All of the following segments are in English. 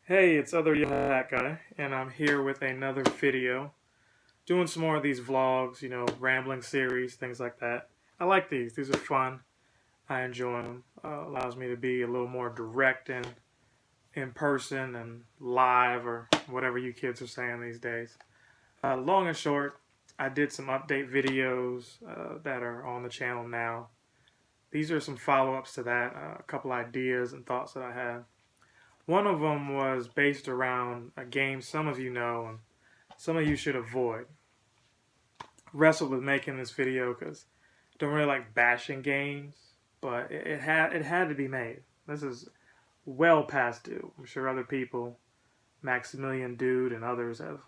Hey, it's other that guy, and I'm here with another video, doing some more of these vlogs, rambling series, things like that. I like these. These are fun. I enjoy them. Allows me to be a little more direct and in person and live, or whatever you kids are saying these days. Long and short, I did some update videos that are on the channel now. These are some follow-ups to that, a couple ideas and thoughts that I had. One of them was based around a game some of you know and some of you should avoid. Wrestled with making this video because I don't really like bashing games, but it had to be made. This is well past due. I'm sure other people, Maximilian Dude and others, have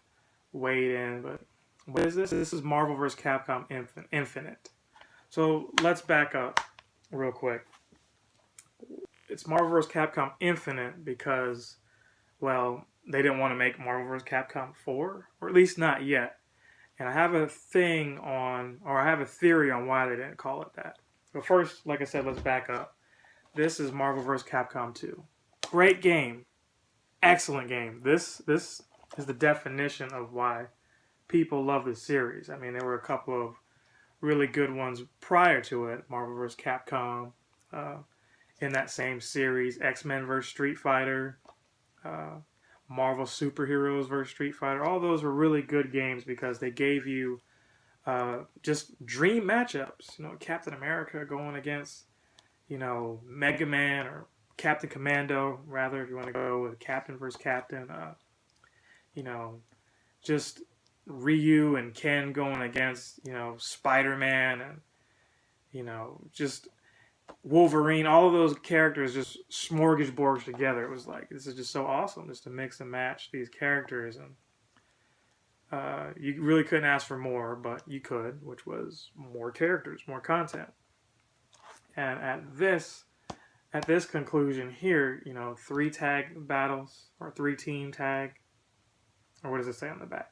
weighed in, but what is this? This is Marvel vs. Capcom Infinite. So let's back up real quick. It's Marvel vs. Capcom Infinite because, well, they didn't want to make Marvel vs. Capcom 4, or at least not yet. And I have a I have a theory on why they didn't call it that. But first, like I said, let's back up. This is Marvel vs. Capcom 2. Great game. Excellent game. This is the definition of why people love this series. I mean, there were a couple of really good ones prior to it. Marvel vs. Capcom, in that same series, X-Men vs. Street Fighter, Marvel Superheroes vs. Street Fighter. All those were really good games because they gave you just dream matchups. Captain America going against, Mega Man, or Captain Commando, rather, if you want to go with Captain versus Captain. Just Ryu and Ken going against, Spider-Man, and, just Wolverine. All of those characters just smorgasbord together. It was like, this is just so awesome, just to mix and match these characters. And you really couldn't ask for more, but you could, which was more characters, more content. And at this conclusion here, 3 tag battles, or 3 team tag, or what does it say on the back?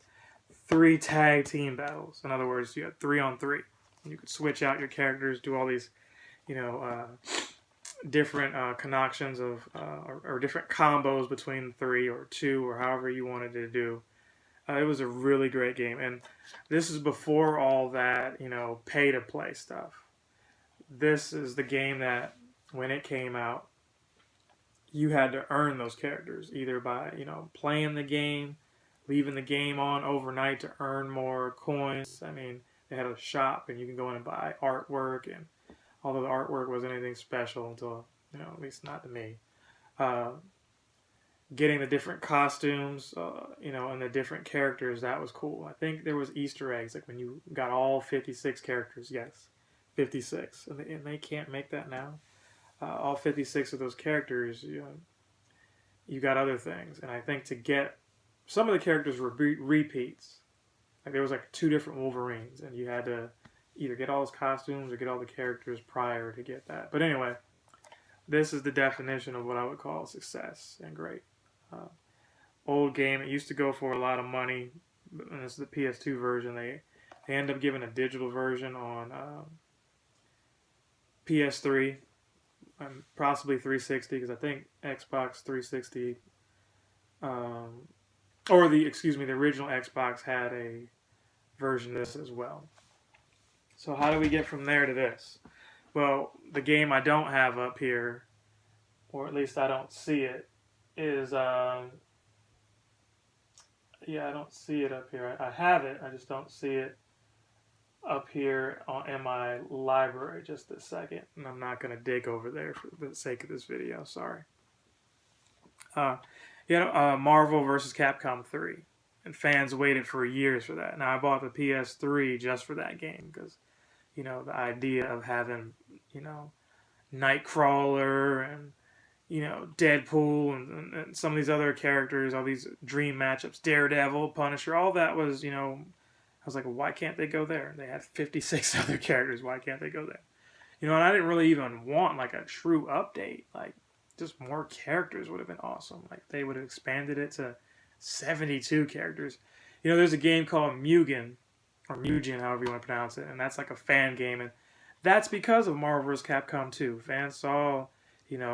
3 tag team battles. In other words, you had 3 on 3. You could switch out your characters, do all these, different connections of, or different combos between 3 or 2, or however you wanted to do. It was a really great game, and this is before all that, pay to play stuff. This is the game that, when it came out, you had to earn those characters, either by, playing the game, leaving the game on overnight to earn more coins. I mean, they had a shop, and you can go in and buy artwork, and although the artwork wasn't anything special until, at least not to me. Getting the different costumes, and the different characters, that was cool. I think there was Easter eggs, like when you got all 56 characters, yes, 56. And they can't make that now. All 56 of those characters, you got other things. And I think to get, some of the characters were repeats. Like there was like 2 different Wolverines, and you had to either get all those costumes or get all the characters prior to get that. But anyway, this is the definition of what I would call success and great. Old game. It used to go for a lot of money, and this is the PS2 version. They end up giving a digital version on PS3, and possibly 360, because I think Xbox 360, the original Xbox had a version of this as well. So how do we get from there to this? Well, the game I don't have up here, or at least I don't see it, is, I don't see it up here. I have it, I just don't see it up here in my library just a second. And I'm not going to dig over there for the sake of this video, sorry. Marvel vs. Capcom 3. And fans waited for years for that. Now, I bought the PS3 just for that game, because, the idea of having, Nightcrawler and, Deadpool and some of these other characters, all these dream matchups, Daredevil, Punisher, all that was, I was like, well, why can't they go there? They had 56 other characters. Why can't they go there? And I didn't really even want like a true update. Like, just more characters would have been awesome. Like, they would have expanded it to 72 characters. There's a game called Mugen, or Mugen, however you want to pronounce it, and that's like a fan game, and that's because of Marvel vs. Capcom 2. Fans saw,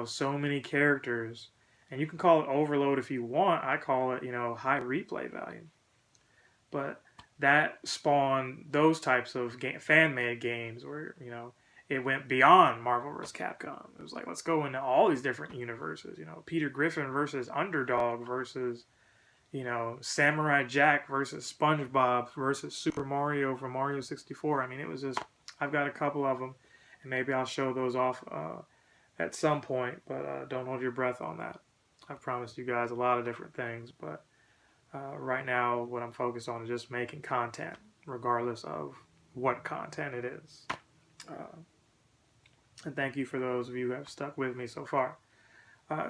so many characters, And you can call it overload if you want. I call it, high replay value. But that spawned those types of fan-made games where, it went beyond Marvel vs. Capcom. It was like, let's go into all these different universes. Peter Griffin versus Underdog versus, Samurai Jack versus SpongeBob versus Super Mario from Mario 64. I mean, it was just, I've got a couple of them, and maybe I'll show those off at some point, but don't hold your breath on that. I've promised you guys a lot of different things, but right now what I'm focused on is just making content, regardless of what content it is. And thank you for those of you who have stuck with me so far.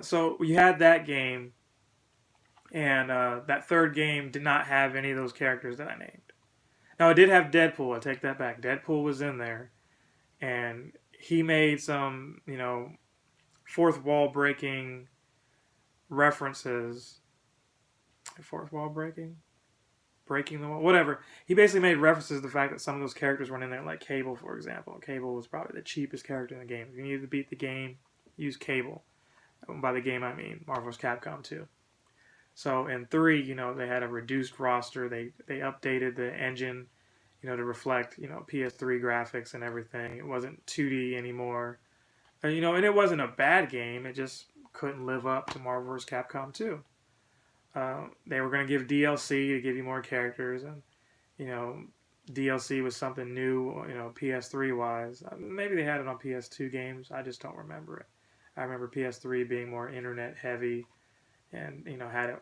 So we had that game, and that third game did not have any of those characters that I named. Now, it did have Deadpool. I take that back. Deadpool was in there, and he made some, fourth wall breaking references. Fourth wall breaking? Breaking the wall? Whatever. He basically made references to the fact that some of those characters weren't in there, like Cable, for example. Cable was probably the cheapest character in the game. If you needed to beat the game, use Cable. And by the game, I mean Marvel vs. Capcom 2. So in 3, they had a reduced roster. They updated the engine, to reflect, PS3 graphics and everything. It wasn't 2D anymore. And it wasn't a bad game. It just couldn't live up to Marvel vs. Capcom 2. They were going to give DLC to give you more characters, and DLC was something new, PS3 wise. Maybe they had it on PS2 games. I just don't remember it. I remember PS3 being more internet heavy, and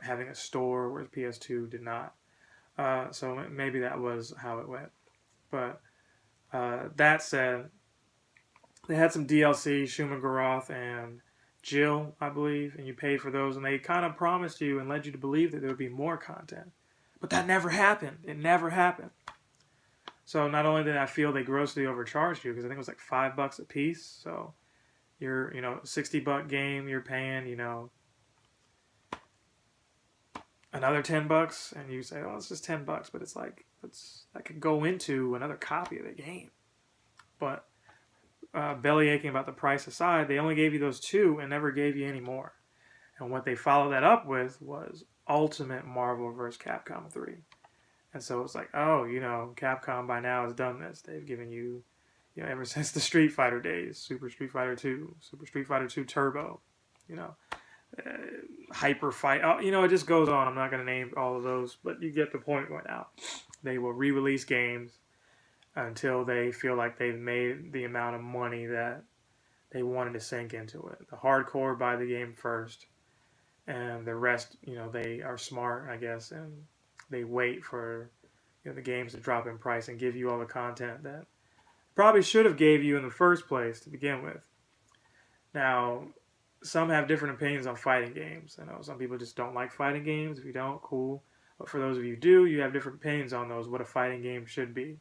having a store, whereas PS2 did not. So maybe that was how it went. But that said, they had some DLC, Shuma Garoth and Jill, I believe, and you paid for those, and they kind of promised you and led you to believe that there would be more content. But that never happened. It never happened. So not only did I feel they grossly overcharged you, because I think it was like $5 a piece, so your $60 game, you're paying, another $10, and you say, oh, it's just $10, but it's like, that could go into another copy of the game. But belly aching about the price aside, they only gave you those 2 and never gave you any more. And what they followed that up with was Ultimate Marvel vs. Capcom 3. And so it's like, oh, Capcom by now has done this. They've given you, ever since the Street Fighter days, Super Street Fighter 2, Super Street Fighter 2 Turbo, Hyper Fight. Oh, it just goes on. I'm not going to name all of those, but you get the point right now. They will re-release games until they feel like they've made the amount of money that they wanted to sink into it. The hardcore buy the game first, and the rest, they are smart, I guess, and they wait for the games to drop in price and give you all the content that probably should have gave you in the first place to begin with. Now, some have different opinions on fighting games. I know some people just don't like fighting games. If you don't, cool. But for those of you who do, you have different opinions on those, what a fighting game should be.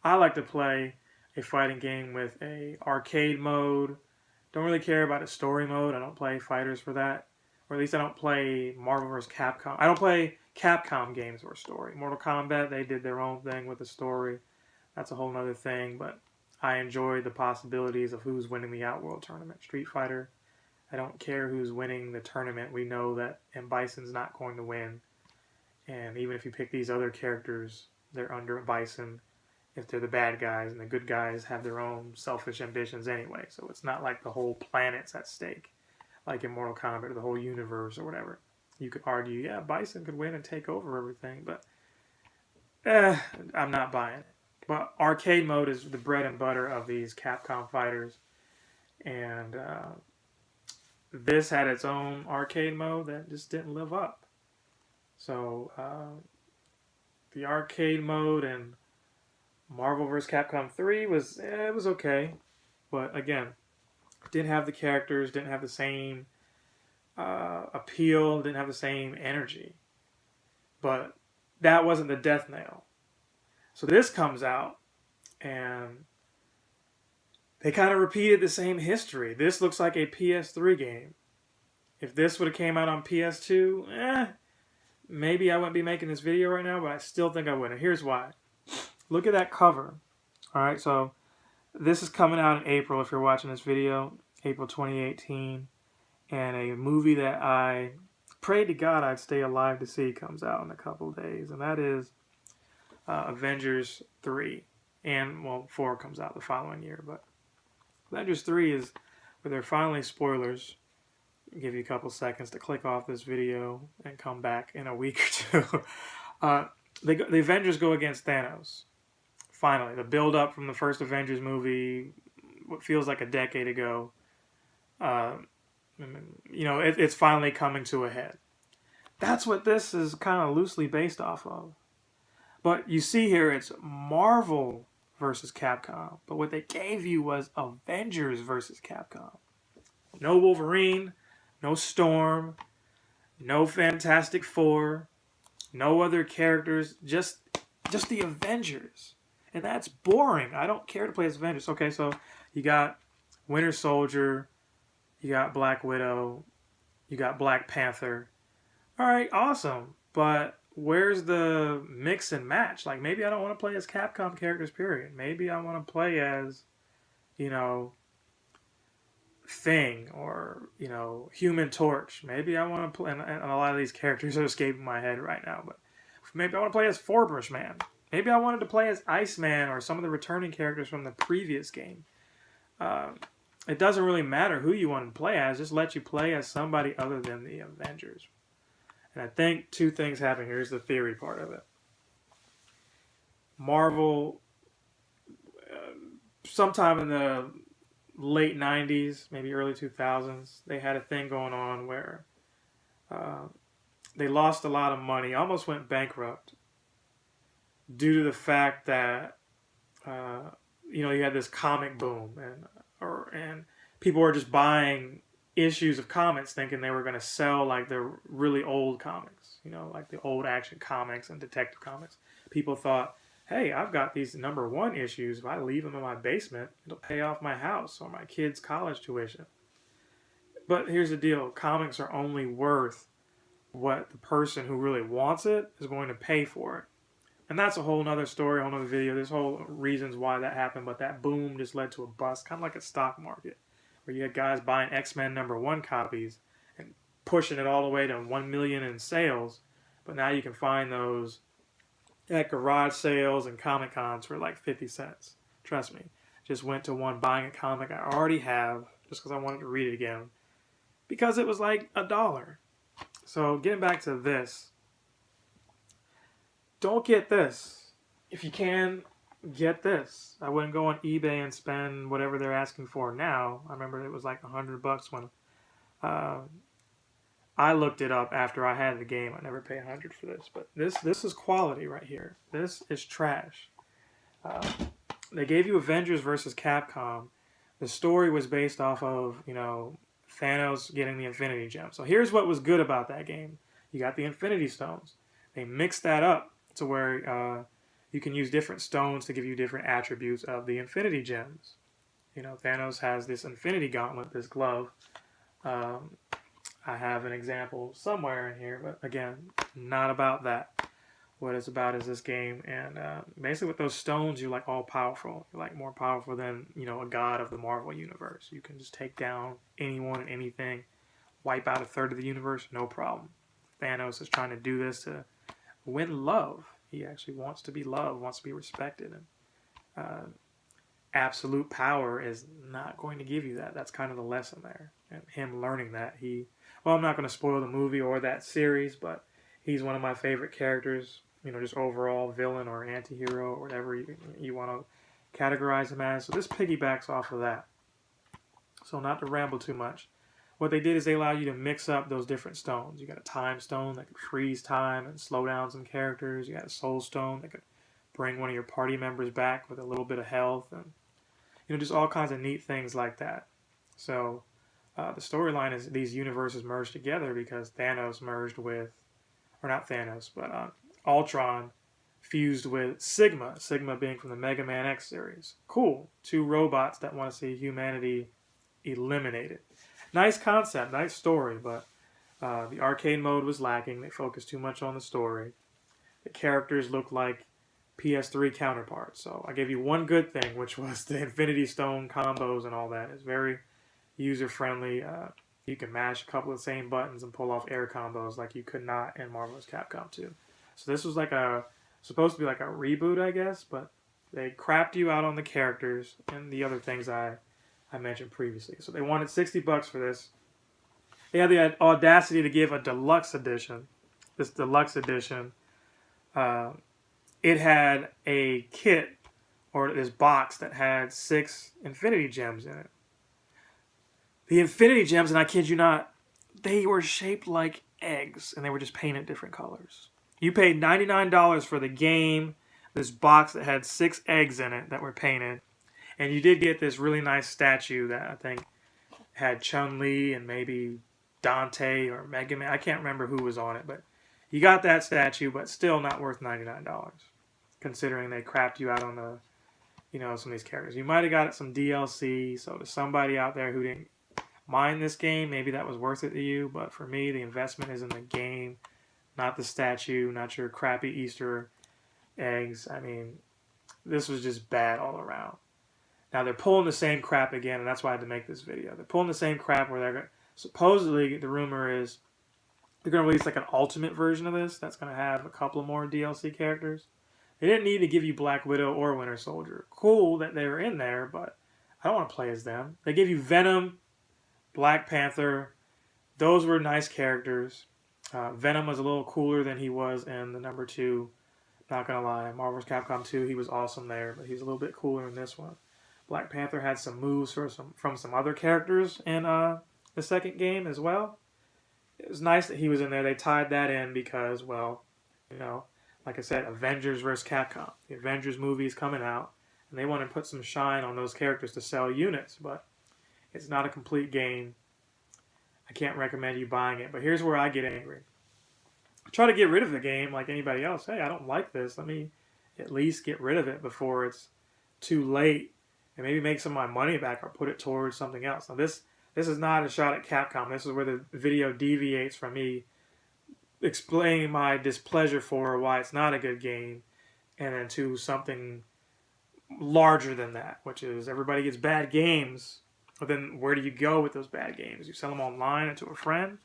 I like to play a fighting game with a arcade mode. Don't really care about a story mode. I don't play fighters for that. Or at least I don't play Marvel vs. Capcom. I don't play Capcom games for story. Mortal Kombat, they did their own thing with the story. That's a whole other thing. But I enjoy the possibilities of who's winning the Outworld tournament. Street Fighter, I don't care who's winning the tournament. We know that M. Bison's not going to win. And even if you pick these other characters, they're under Bison if they're the bad guys, and the good guys have their own selfish ambitions anyway. So it's not like the whole planet's at stake, like in Mortal Kombat, or the whole universe or whatever. You could argue, yeah, Bison could win and take over everything, but I'm not buying it. But arcade mode is the bread and butter of these Capcom fighters, and this had its own arcade mode that just didn't live up. So the arcade mode and Marvel vs. Capcom 3 was okay, but again, didn't have the characters, didn't have the same appeal, didn't have the same energy. But that wasn't the death knell. So this comes out, and they kind of repeated the same history. This looks like a PS3 game. If this would have came out on PS2, maybe I wouldn't be making this video right now, but I still think I would. And here's why. Look at that cover. Alright, so this is coming out in April if you're watching this video. April 2018. and a movie that I prayed to God I'd stay alive to see comes out in a couple of days, and that is Avengers 3. And, well, 4 comes out the following year, but Avengers 3 is where they're finally spoilers. I'll give you a couple seconds to click off this video and come back in a week or two. The Avengers go against Thanos. Finally, the build-up from the first Avengers movie, what feels like a decade ago, it's finally coming to a head. That's what this is kind of loosely based off of. But you see here, it's Marvel versus Capcom. But what they gave you was Avengers versus Capcom. No Wolverine, no Storm, no Fantastic Four, no other characters, just the Avengers. And that's boring. I don't care to play as Avengers. Okay, so you got Winter Soldier, you got Black Widow, you got Black Panther. All right, awesome. But where's the mix and match? Like, maybe I don't want to play as Capcom characters, period. Maybe I want to play as, Thing or, Human Torch. Maybe I want to play, and a lot of these characters are escaping my head right now, but maybe I want to play as Forbush Man. Maybe I wanted to play as Iceman or some of the returning characters from the previous game. It doesn't really matter who you want to play as, just let you play as somebody other than the Avengers. And I think two things happen. Here's the theory part of it. Marvel, sometime in the late 90s, maybe early 2000s, they had a thing going on where they lost a lot of money, almost went bankrupt, due to the fact that, you had this comic boom and people were just buying issues of comics thinking they were going to sell like the really old comics, like the old Action Comics and Detective Comics. People thought, hey, I've got these #1 issues. If I leave them in my basement, it'll pay off my house or my kids' college tuition. But here's the deal. Comics are only worth what the person who really wants it is going to pay for it. And that's a whole nother story, a whole nother video. There's whole reasons why that happened, but that boom just led to a bust, kind of like a stock market, where you had guys buying X-Men #1 copies and pushing it all the way to 1 million in sales. But now you can find those at garage sales and Comic Cons for like 50 cents. Trust me. Just went to one buying a comic I already have just because I wanted to read it again. Because it was like $1. So getting back to this. Don't get this. If you can, get this. I wouldn't go on eBay and spend whatever they're asking for now. I remember it was like $100 when I looked it up after I had the game. I never paid $100 for this, but this is quality right here. This is trash. They gave you Avengers versus Capcom. The story was based off of Thanos getting the Infinity Gem. So here's what was good about that game. You got the Infinity Stones. They mixed that up to where you can use different stones to give you different attributes of the Infinity Gems. Thanos has this Infinity Gauntlet, this glove. I have an example somewhere in here, but again, not about that. What it's about is this game, and basically with those stones, you're like all powerful. You're like more powerful than a god of the Marvel universe. You can just take down anyone and anything, wipe out a third of the universe, no problem. Thanos is trying to do this to win love. He actually wants to be loved, wants to be respected, and absolute power is not going to give you that. That's kind of the lesson there, and him learning that. I'm not going to spoil the movie or that series, but he's one of my favorite characters, just overall villain or anti-hero or whatever you want to categorize him as. So this piggybacks off of that. So not to ramble too much, what they did is they allow you to mix up those different stones. You got a time stone that could freeze time and slow down some characters. You got a soul stone that could bring one of your party members back with a little bit of health, and just all kinds of neat things like that. So the storyline is these universes merged together because Thanos merged with, or not Thanos, but Ultron fused with Sigma. Sigma being from the Mega Man X series. Cool. 2 robots that want to see humanity eliminated. Nice concept, nice story, but the arcade mode was lacking. They focused too much on the story. The characters looked like PS3 counterparts. So I gave you one good thing, which was the Infinity Stone combos and all that. It's very user-friendly. You can mash a couple of the same buttons and pull off air combos like you could not in Marvel's Capcom 2. So this was like supposed to be like a reboot, I guess, but they crapped you out on the characters and the other things I mentioned previously. So they wanted $60 for this. They had the audacity to give a deluxe edition. This deluxe edition, it had a kit, or this box that had 6 Infinity Gems in it. The Infinity Gems, and I kid you not, they were shaped like eggs, and they were just painted different colors. You paid $99 for the game, this box that had 6 eggs in it that were painted, and you did get this really nice statue that I think had Chun-Li and maybe Dante or Mega Man. I can't remember who was on it, but you got that statue, but still not worth $99, considering they crapped you out on the, some of these characters. You might have got some DLC, so to somebody out there who didn't mind this game, maybe that was worth it to you, but for me, the investment is in the game, not the statue, not your crappy Easter eggs. I mean, this was just bad all around. Now, they're pulling the same crap again, and that's why I had to make this video. They're pulling the same crap where they're supposedly, the rumor is, they're going to release like an ultimate version of this that's going to have a couple more DLC characters. They didn't need to give you Black Widow or Winter Soldier. Cool that they were in there, but I don't want to play as them. They gave you Venom, Black Panther. Those were nice characters. Venom was a little cooler than he was in the number 2. Not going to lie. Marvel's Capcom 2, he was awesome there, but he's a little bit cooler in this one. Black Panther had some moves from some other characters in the second game as well. It was nice that he was in there. They tied that in because, well, like I said, Avengers vs. Capcom. The Avengers movie is coming out, and they want to put some shine on those characters to sell units, but it's not a complete game. I can't recommend you buying it, but here's where I get angry. I try to get rid of the game like anybody else. Hey, I don't like this. Let me at least get rid of it before it's too late, and maybe make some of my money back or put it towards something else. Now, this is not a shot at Capcom. This is where the video deviates from me explaining my displeasure for why it's not a good game, and then to something larger than that, which is everybody gets bad games, but then where do you go with those bad games? You sell them online and to a friend?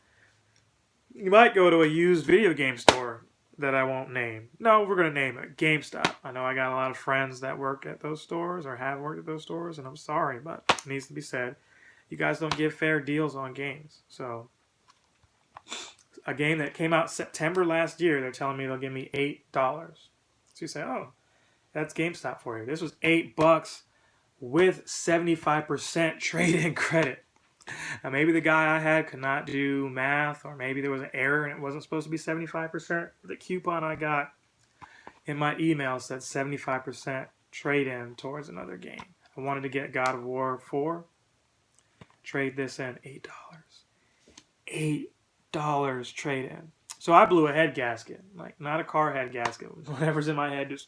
You might go to a used video game store that I won't name. No, we're going to name it. GameStop. I know I got a lot of friends that work at those stores or have worked at those stores, and I'm sorry, but it needs to be said. You guys don't give fair deals on games. So, a game that came out September last year, they're telling me they'll give me $8. So you say, oh, that's GameStop for you. This was $8 with 75% trade-in credit. Now, maybe the guy I had could not do math, or maybe there was an error and it wasn't supposed to be 75%. The coupon I got in my email said 75% trade-in towards another game. I wanted to get God of War 4. Trade this in, $8. $8 trade-in. So I blew a head gasket. Like, not a car head gasket. Whatever's in my head just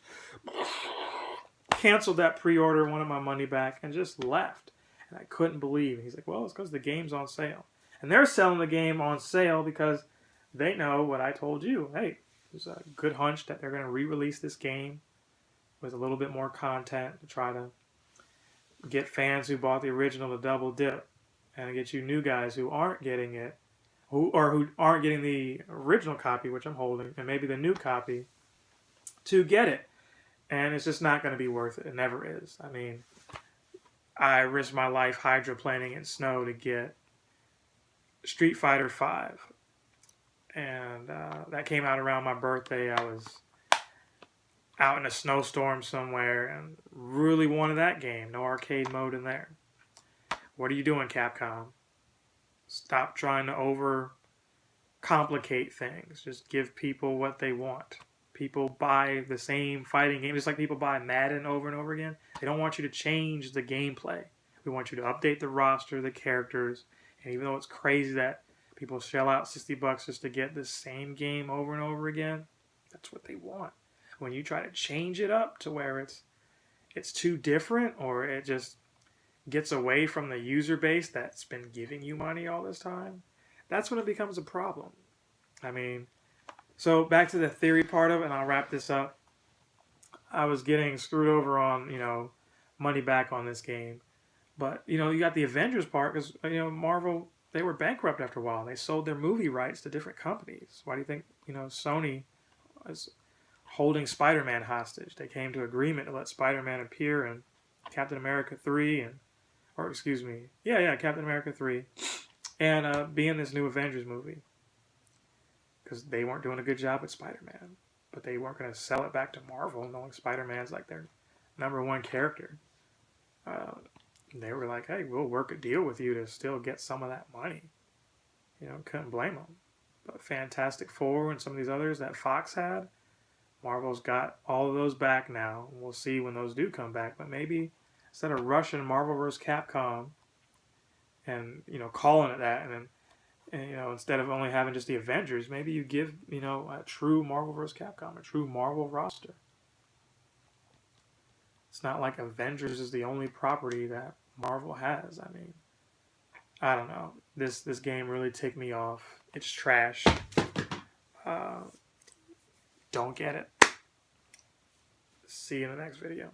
canceled that pre-order, wanted my money back, and just left. And I couldn't believe it. He's like, well, it's because the game's on sale. And they're selling the game on sale because they know what I told you. Hey, there's a good hunch that they're going to re-release this game with a little bit more content to try to get fans who bought the original to double dip, and get you new guys who aren't getting it, who aren't getting the original copy, which I'm holding, and maybe the new copy, to get it. And it's just not going to be worth it. It never is. I mean, I risked my life hydroplaning in snow to get Street Fighter V. And that came out around my birthday. I was out in a snowstorm somewhere and really wanted that game. No arcade mode in there. What are you doing, Capcom? Stop trying to over-complicate things. Just give people what they want. People buy the same fighting game, just like people buy Madden over and over again. They don't want you to change the gameplay. We want you to update the roster, the characters, and even though it's crazy that people shell out $60 just to get the same game over and over again, that's what they want. When you try to change it up to where it's too different, or it just gets away from the user base that's been giving you money all this time, that's when it becomes a problem. I mean, so back to the theory part of it, and I'll wrap this up. I was getting screwed over on, money back on this game. But, you got the Avengers part because, Marvel, they were bankrupt after a while. They sold their movie rights to different companies. Why do you think, Sony was holding Spider-Man hostage? They came to agreement to let Spider-Man appear in Captain America 3 Captain America 3 and be in this new Avengers movie. Because they weren't doing a good job with Spider-Man. But they weren't going to sell it back to Marvel, knowing Spider-Man's like their #1 character. They were like, hey, we'll work a deal with you to still get some of that money. Couldn't blame them. But Fantastic Four and some of these others that Fox had, Marvel's got all of those back now. We'll see when those do come back. But maybe instead of rushing Marvel vs. Capcom and, calling it that, and instead of only having just the Avengers, maybe you give, a true Marvel vs. Capcom, a true Marvel roster. It's not like Avengers is the only property that Marvel has. I mean, I don't know. This game really ticked me off. It's trash. Don't get it. See you in the next video.